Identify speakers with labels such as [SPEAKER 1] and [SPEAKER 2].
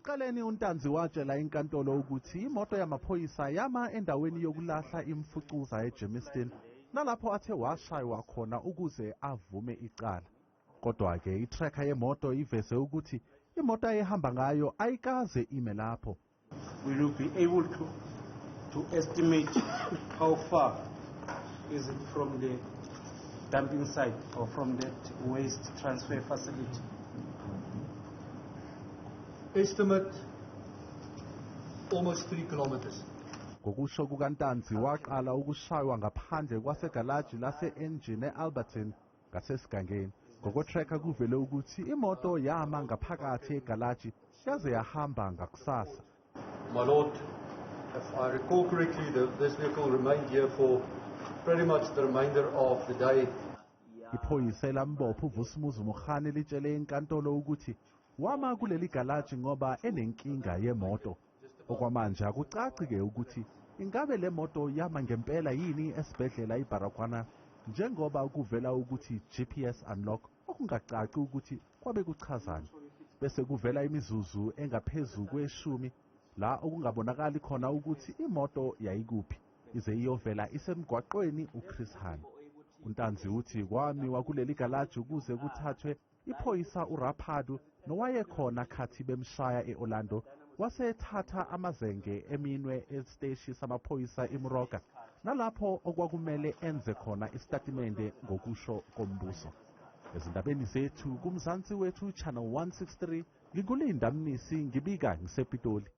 [SPEAKER 1] Ekuqaleni uNtanzi watshela inkantolo ukuthi imoto yamaphoyisa yama endaweni yokulahla imfucuza eGermiston nalapho athe washaywa khona ukuze avume icala. Kodwa-ke iTracker yemoto iveze ukuthi imoto ayehamba ngayo ayikaze ime lapho.
[SPEAKER 2] Will you be able to estimate how far is it from the dumping site or from that waste transfer facility?
[SPEAKER 3] Estimate almost 3 kilometers.
[SPEAKER 1] Ngokusho kukaNtanzi waqala ukushaywa ngaphandle kwasegalaji lase-engine e-Alberton ngasesigangeni. NgokuTracker kuvele ukuthi imoto yama ngaphakathi egalaji yaze yahamba ngakusasa.
[SPEAKER 3] My lord, if I recall correctly, this vehicle remained here for pretty much the remainder of the day.
[SPEAKER 1] Iphoyisa elambopha uVusumuzi Mugane litshele inkantolo ukuthi wama kuleli galaji ngoba enenkinga yemoto. Okwamanje akucaci-ke ukuthi ingabe le moto yama ngempela yini esibhedlela iBarakwana njengoba kuvela ukuthi GPS unlock okungacaci ukuthi kwabe kuchazana. Bese kuvela imizuzu engaphezulu kwe-10 la okungabonakali khona ukuthi imoto yayikuphi ize iyovela isemgwaqweni uChris Han. uNtanzi uthi kwamiwa kuleli galaji ukuze kuthathwe iphoyisa uRaphadu nowayekhona khathi bemshaya eOrlando wasethatha amazenge eminwe esiteshi samaphoyisa eMoroka nalapho okwakumele enze khona isitatimende ngokusho kombuso. Ezindabeni zethu kumzansi wethu channel 163 ngikulinda Mnisi ngibika ngisePitoli.